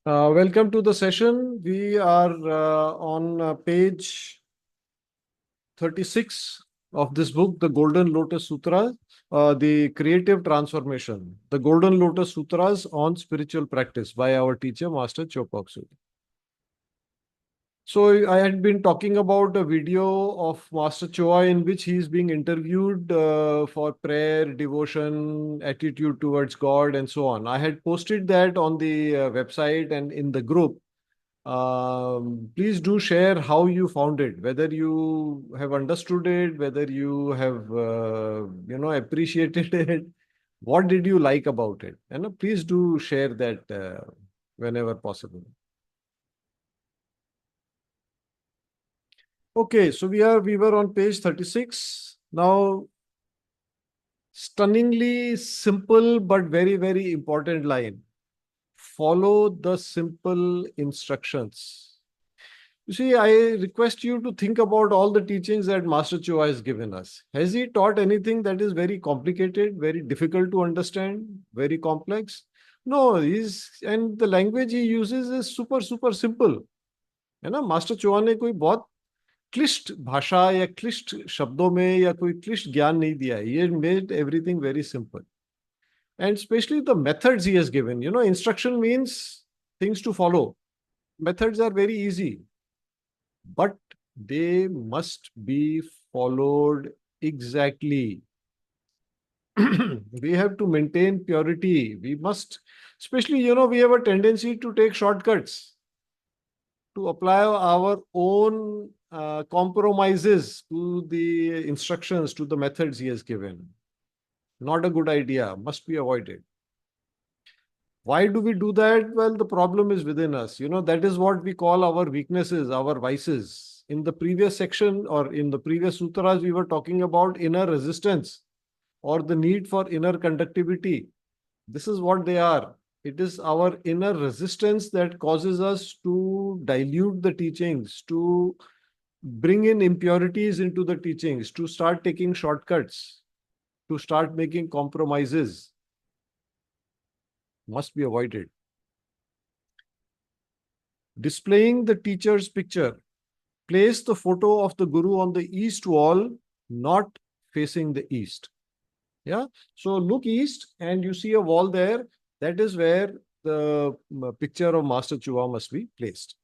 Welcome to the session. We are on page 36 of this book, The Golden Lotus Sutras, The Creative Transformation, The Golden Lotus Sutras on Spiritual Practice by our teacher, Master Chopak Suri. So I had been talking about a video of Master Choa in which he is being interviewed for prayer, devotion, attitude towards God, and so on. I had posted that on the website and in the group. Please do share how you found it, whether you have understood it, whether you have, appreciated it. What did you like about it? And please do share that whenever possible. Okay, so we were on page 36. Now, stunningly simple but very, very important line. Follow the simple instructions. You see, I request you to think about all the teachings that Master Choa has given us. Has he taught anything that is very complicated, very difficult to understand, very complex? No, and the language he uses is super, super simple. है ना, master चोहा ने कोई बहुत क्लिष्ट भाषा या क्लिष्ट शब्दों में या कोई क्लिष्ट ज्ञान नहीं दिया है. He made everything very simple. And especially the methods he has given. Instruction means things to follow. Methods are very easy, but they must be followed exactly. We have to maintain purity. We must, especially, we have a tendency to take shortcuts, to apply our own compromises to the instructions, to the methods he has given. Not a good idea, must be avoided. Why do we do that? Well, the problem is within us. That is what we call our weaknesses, our vices. In the previous section or in the previous sutras, we were talking about inner resistance or the need for inner conductivity. This is what they are. It is our inner resistance that causes us to dilute the teachings, to bring in impurities into the teachings, to start taking shortcuts, to start making compromises. Must be avoided. Displaying the teacher's picture. Place the photo of the guru on the east wall, not facing the east. Yeah. So look east and you see a wall there. That is where the picture of Master Chua must be placed.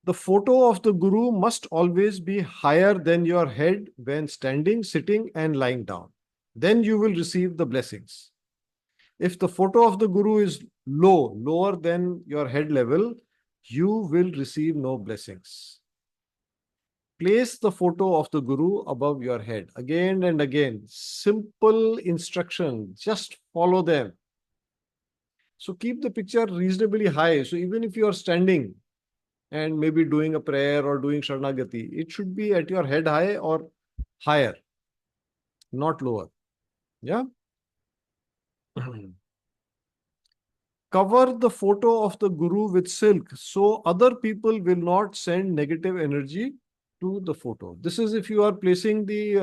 The photo of the guru must always be higher than your head when standing, sitting, and lying down. Then you will receive the blessings. If the photo of the guru is lower than your head level, you will receive no blessings. Place the photo of the guru above your head. Again and again. Simple instruction. Just follow them. So keep the picture reasonably high. So even if you are standing and maybe doing a prayer or doing Sharanagati, it should be at your head high or higher, not lower. Yeah. Cover the photo of the guru with silk so other people will not send negative energy to the photo. This is if you are placing the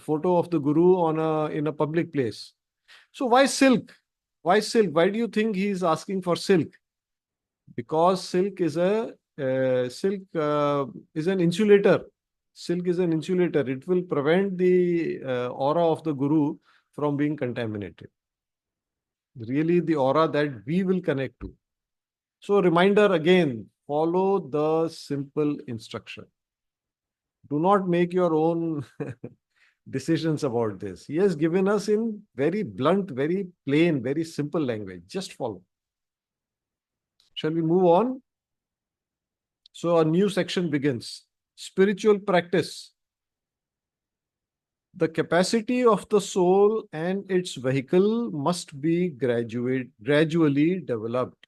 photo of the guru in a public place. So why silk? Why silk? Why do you think he is asking for silk? Because silk is an insulator. Silk is an insulator. It will prevent the aura of the guru from being contaminated. Really, the aura that we will connect to. So, reminder again, follow the simple instruction. Do not make your own decisions about this. He has given us in very blunt, very plain, very simple language. Just follow. Shall we move on? So, a new section begins. Spiritual practice. The capacity of the soul and its vehicle must be gradually developed.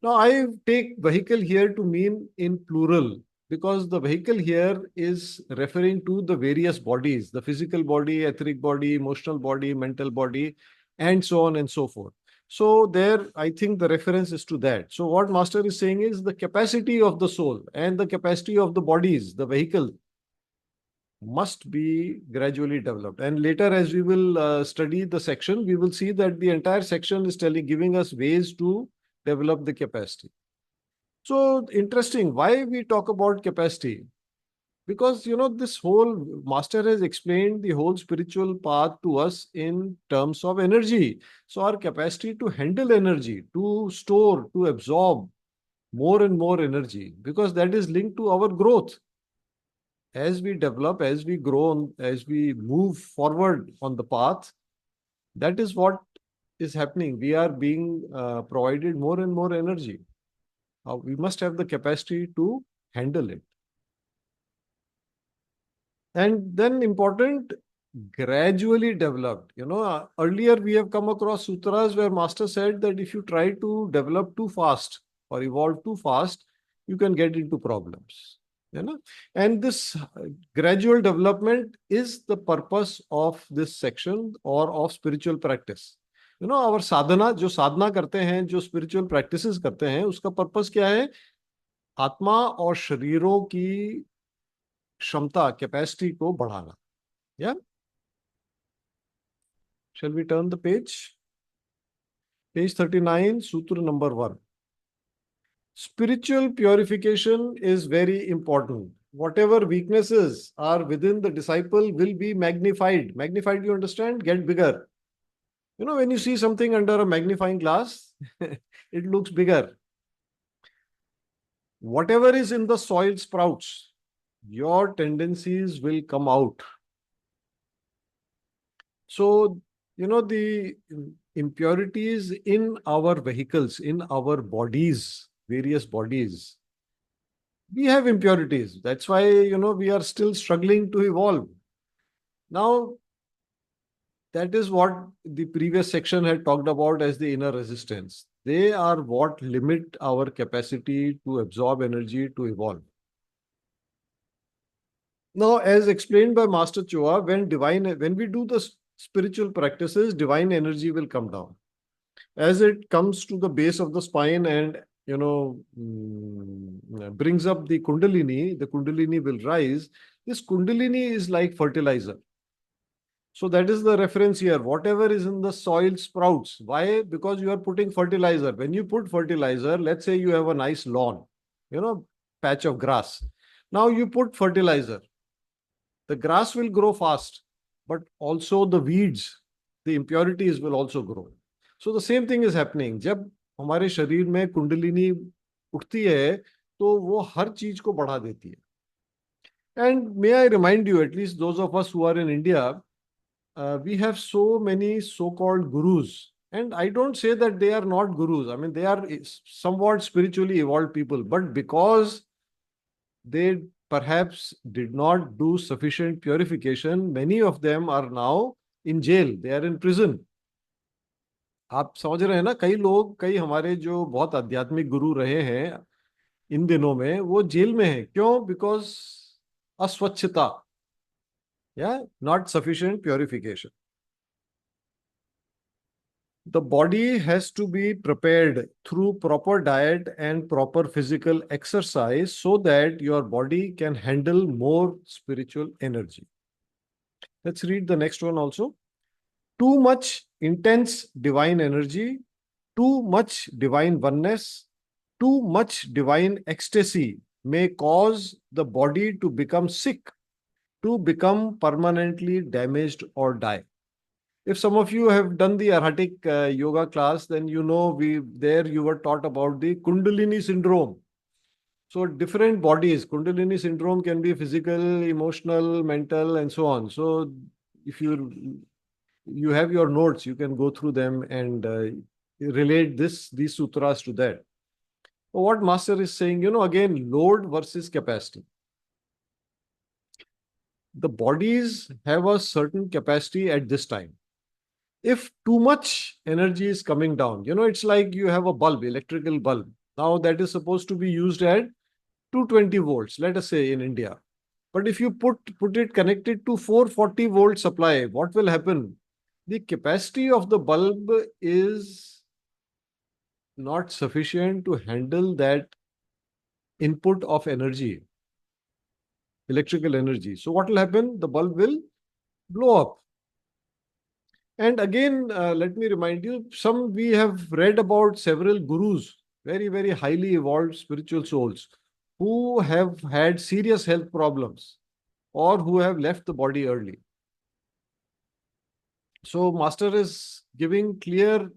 Now, I take vehicle here to mean in plural because the vehicle here is referring to the various bodies, the physical body, etheric body, emotional body, mental body, and so on and so forth. So there, I think the reference is to that. So what Master is saying is the capacity of the soul and the capacity of the bodies, the vehicle, must be gradually developed. And later, as we will study the section, we will see that the entire section is giving us ways to develop the capacity. So interesting. Why we talk about capacity? Because this whole master has explained the whole spiritual path to us in terms of energy. So our capacity to handle energy, to store, to absorb more and more energy, because that is linked to our growth. As we develop, as we grow, as we move forward on the path, that is what is happening. We are being provided more and more energy. We must have the capacity to handle it. And then important, gradually developed. Earlier we have come across sutras where master said that if you try to develop too fast or evolve too fast, you can get into problems. And this gradual development is the purpose of this section or of spiritual practice. Our sadhana, जो साधना करते हैं, जो spiritual practices करते हैं, उसका purpose क्या है? आत्मा और शरीरों की क्षमता, कैपेसिटी को बढ़ाना. Yeah. Shall we turn the page? Page 39, Sutra number 1. Spiritual purification is very important. Whatever weaknesses are within the disciple will be magnified. Magnified, you understand? Get bigger. When you see something under a magnifying glass, it looks bigger. Whatever is in the soil sprouts, your tendencies will come out. So, the impurities in our vehicles, in our bodies, various bodies, we have impurities. That's why, we are still struggling to evolve. Now, that is what the previous section had talked about as the inner resistance. They are what limit our capacity to absorb energy, to evolve. Now, as explained by Master Choa, when we do the spiritual practices, divine energy will come down. As it comes to the base of the spine and brings up the kundalini will rise. This kundalini is like fertilizer. So that is the reference here. Whatever is in the soil sprouts. Why? Because you are putting fertilizer. When you put fertilizer, let's say you have a nice lawn, patch of grass. Now you put fertilizer. The grass will grow fast, but also the weeds, the impurities will also grow. So the same thing is happening. जब हमारे शरीर में कुंडलिनी उठती है, तो वो हर चीज को बढ़ा देती है. And may I remind you, at least those of us who are in India, we have so many so-called gurus. And I don't say that they are not gurus. I mean, they are somewhat spiritually evolved people. But because they perhaps did not do sufficient purification, many of them are now in jail. They are in prison. आप समझ रहे हैं ना, कई हमारे जो बहुत आध्यात्मिक गुरु रहे हैं इन दिनों में, वो जेल में हैं. क्यों? बिकॉज अस्वच्छता, not sufficient purification. The body has to be prepared through proper diet and proper physical exercise so that your body can handle more spiritual energy. Let's read the next one also. Too much intense divine energy, too much divine oneness, too much divine ecstasy may cause the body to become sick, to become permanently damaged or die. If some of you have done the Arhatic yoga class, then you were taught about the Kundalini syndrome. So different bodies, Kundalini syndrome can be physical, emotional, mental, and so on. So if you have your notes, you can go through them and relate these sutras to that. But what Master is saying, again, load versus capacity. The bodies have a certain capacity at this time. If too much energy is coming down, it's like you have a bulb, electrical bulb. Now that is supposed to be used at 220 volts, let us say in India. But if you put it connected to 440 volt supply, what will happen? The capacity of the bulb is not sufficient to handle that input of energy, electrical energy. So what will happen? The bulb will blow up. And again, let me remind you, we have read about several gurus, very, very highly evolved spiritual souls, who have had serious health problems or who have left the body early. So master is giving clear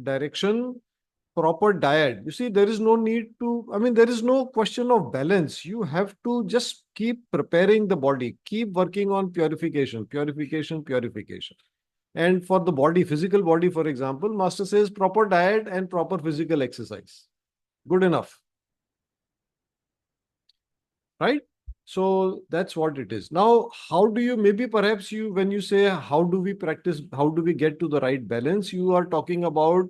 direction, proper diet. You see, there is no need to, there is no question of balance. You have to just keep preparing the body, keep working on purification, purification, purification. And for the body, physical body, for example, master says proper diet and proper physical exercise. Good enough. Right? So that's what it is. Now, how do you, maybe perhaps you, when you say, how do we practice, how do we get to the right balance? You are talking about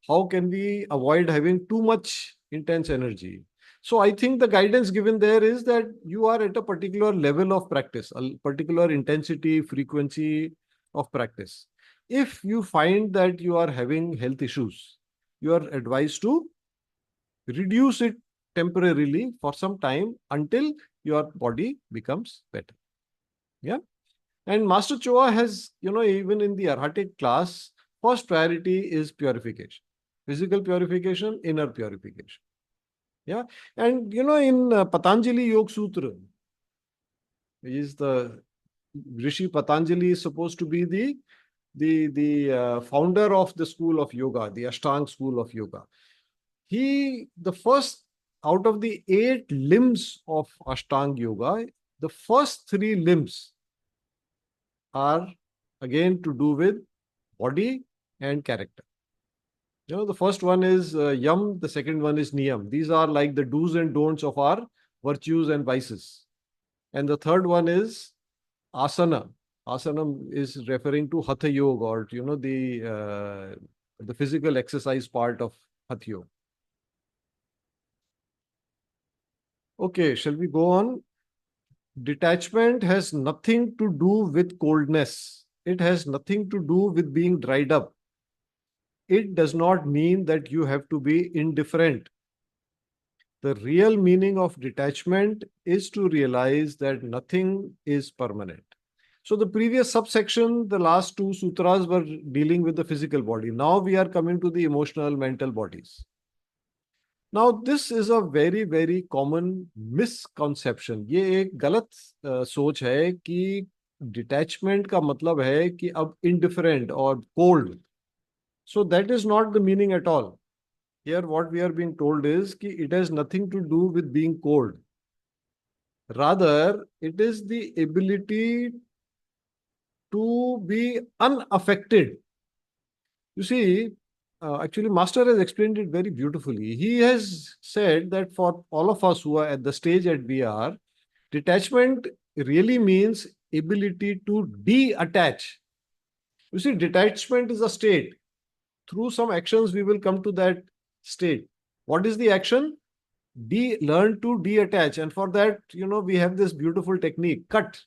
how can we avoid having too much intense energy. So I think the guidance given there is that you are at a particular level of practice, a particular intensity, frequency of practice. If you find that you are having health issues, you are advised to reduce it temporarily for some time until your body becomes better. Yeah. And Master Choa has, even in the Arhatic class, first priority is purification, physical purification, inner purification. Yeah. And, in Patanjali Yoga Sutra, is the Rishi Patanjali is supposed to be the founder of the school of yoga, the Ashtanga school of yoga. The first, out of the 8 limbs of Ashtanga Yoga, the first 3 limbs are again to do with body and character. The first one is yam, the second one is niyam. These are like the do's and don'ts of our virtues and vices. And the third one is asana. Asana is referring to hatha yoga, or the physical exercise part of hatha yoga. Okay, shall we go on? Detachment has nothing to do with coldness. It has nothing to do with being dried up. It does not mean that you have to be indifferent. The real meaning of detachment is to realize that nothing is permanent. So the previous subsection, the last 2 sutras were dealing with the physical body. Now we are coming to the emotional, mental bodies. Now this is a very very common misconception. ये एक गलत सोच है कि detachment का मतलब है कि अब indifferent or cold. So that is not the meaning at all. Here what we are being told is कि it has nothing to do with being cold. Rather, it is the ability to be unaffected. You see, actually, Master has explained it very beautifully. He has said that for all of us who are at the stage that we are, detachment really means ability to detach. You see, detachment is a state. Through some actions, we will come to that state. What is the action? Learn to detach. And for that, we have this beautiful technique, cut.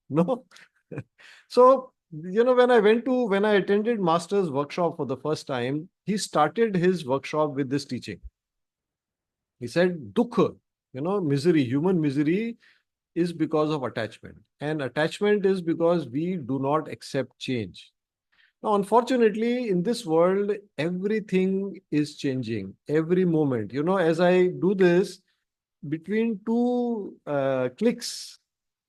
No? So, when I attended Master's workshop for the first time, he started his workshop with this teaching. He said, Dukha, misery, human misery is because of attachment. And attachment is because we do not accept change. Now, unfortunately, in this world, everything is changing every moment. As I do this, between 2 clicks,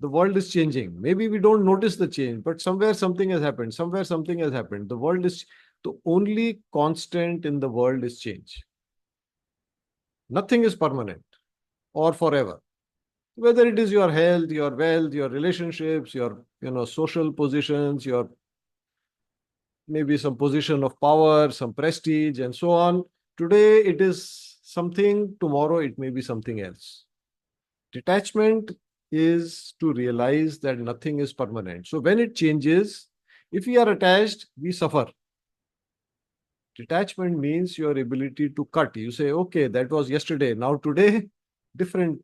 the world is changing. Maybe we don't notice the change, but somewhere something has happened. Somewhere something has happened. The only constant in the world is change. Nothing is permanent or forever. Whether it is your health, your wealth, your relationships, your social positions, your maybe some position of power, some prestige, and so on. Today it is something, tomorrow it may be something else. Detachment is to realize that nothing is permanent. So when it changes, if we are attached, we suffer. Detachment means your ability to cut. You say, okay, that was yesterday. Now today, different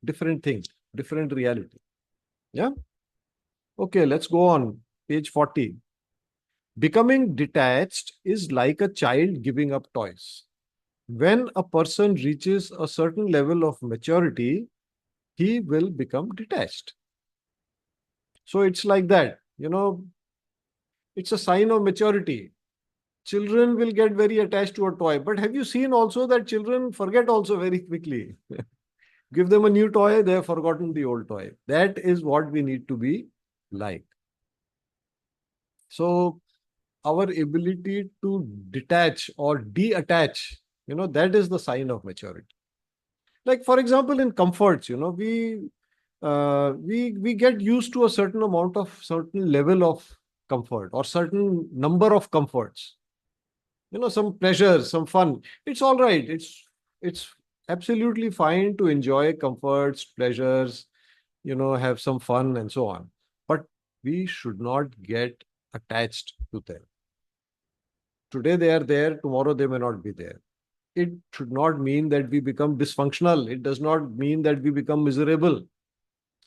thing, different reality. Yeah. Okay, let's go on. Page 40. Becoming detached is like a child giving up toys. When a person reaches a certain level of maturity, he will become detached. So it's like that, It's a sign of maturity. Children will get very attached to a toy. But have you seen also that children forget also very quickly? Give them a new toy, they have forgotten the old toy. That is what we need to be like. So our ability to detach or de-attach, that is the sign of maturity. Like, for example, in comforts, we get used to a certain level of comfort or certain number of comforts. Some pleasure, some fun. It's all right. It's absolutely fine to enjoy comforts, pleasures, have some fun and so on. But we should not get attached to them. Today they are there, tomorrow they may not be there. It should not mean that we become dysfunctional. It does not mean that we become miserable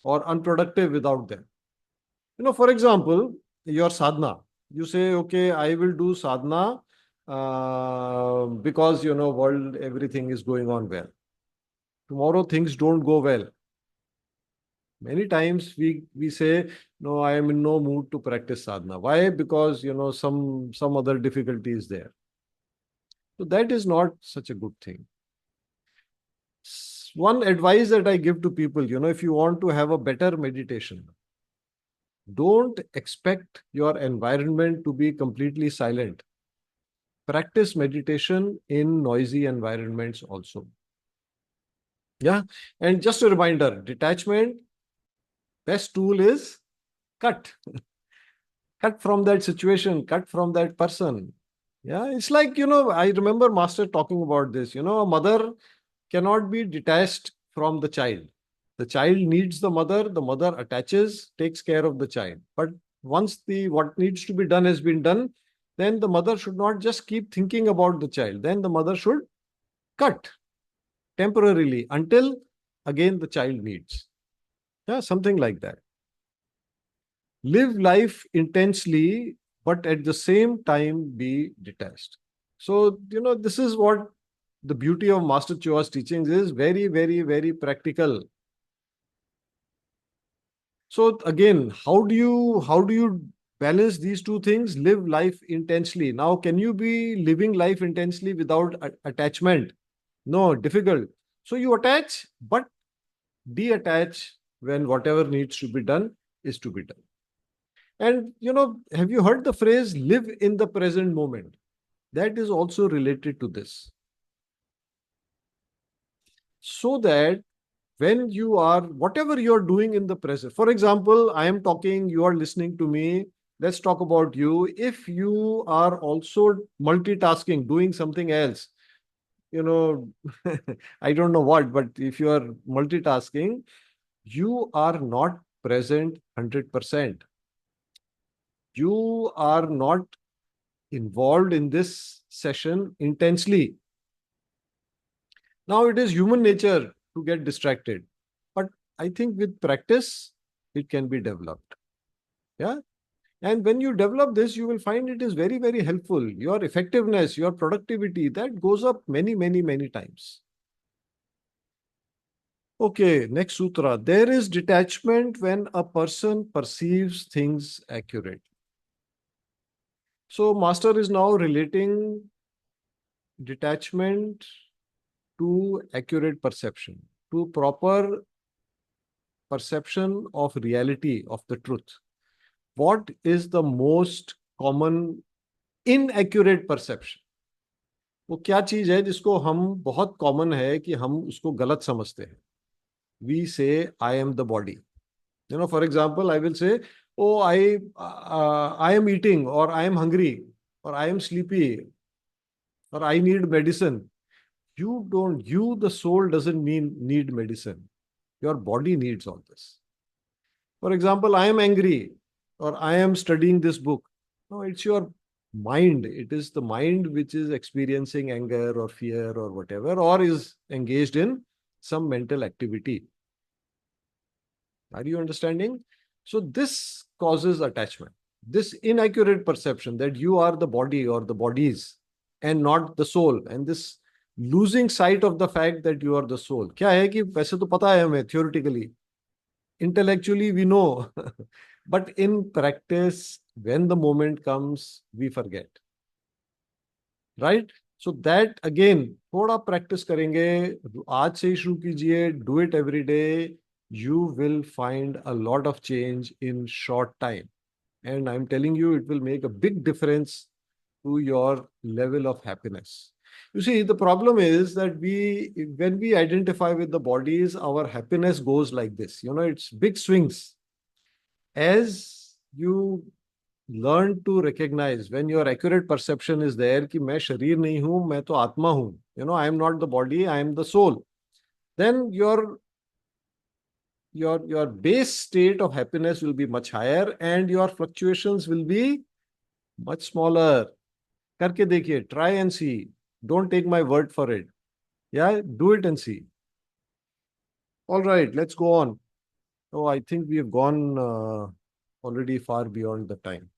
or unproductive without them. For example, your sadhana. You say, okay, I will do sadhana because, world, everything is going on well. Tomorrow things don't go well. Many times we say, no, I am in no mood to practice sadhana. Why? Because, some other difficulty is there. So that is not such a good thing. One advice that I give to people, if you want to have a better meditation, don't expect your environment to be completely silent. Practice meditation in noisy environments also. Yeah. And just a reminder, detachment, best tool is cut. Cut from that situation, cut from that person. Yeah. It's like, I remember Master talking about this. A mother cannot be detached from the child. The child needs the mother attaches, takes care of the child. But once what needs to be done has been done, then the mother should not just keep thinking about the child. Then the mother should cut temporarily until again the child needs. Yeah, something like that. Live life intensely, but at the same time be detached. So, this is what the beauty of Master Chua's teachings is. Very, very, very practical. So again, how do you balance these two things? Live life intensely. Now, can you be living life intensely without attachment? No, difficult. So you attach, but detach when whatever needs to be done is to be done. And have you heard the phrase live in the present moment? That is also related to this. So that when you are, whatever you're doing in the present, for example, I am talking, you are listening to me, let's talk about you. If you are also multitasking, doing something else, I don't know what, but if you are multitasking, you are not present 100%. You are not involved in this session intensely. Now, it is human nature to get distracted. But I think with practice, it can be developed. Yeah. And when you develop this, you will find it is very, very helpful. Your effectiveness, your productivity, that goes up many, many, many times. Okay, next sutra. There is detachment when a person perceives things accurately. So, Master is now relating detachment to accurate perception, to proper perception of reality, of the truth. What is the most common inaccurate perception? वो क्या चीज है जिसको हम बहुत common है कि हम उसको गलत समझते हैं? We say, I am the body. For example, I will say, oh, I am eating, or I am hungry, or I am sleepy, or I need medicine. The soul doesn't need medicine. Your body needs all this. For example, I am angry, or I am studying this book. No, it's your mind. It is the mind which is experiencing anger or fear or whatever, or is engaged in some mental activity. Are you understanding? So this causes attachment. This inaccurate perception that you are the body or the bodies and not the soul, and this losing sight of the fact that you are the soul. क्या है कि वैसे तो पता है हमें theoretically, intellectually we know But in practice, when the moment comes, we forget. Right? So that again, थोड़ा practice करेंगे, आज से ही शुरू कीजिए, do it every day, you will find a lot of change in short time. And I'm telling you, it will make a big difference to your level of happiness. You see, the problem is that when we identify with the bodies, our happiness goes like this. It's big swings. As you learn to recognize, when your accurate perception is there कि मैं शरीर नहीं हूं, मैं तो आत्मा हूं, I am not the body, I am the soul, then your base state of happiness will be much higher and your fluctuations will be much smaller. करके देखिए, try and see. Don't take my word for it. Yeah, do it and see. All right, let's go on. Oh, I think we have gone already far beyond the time.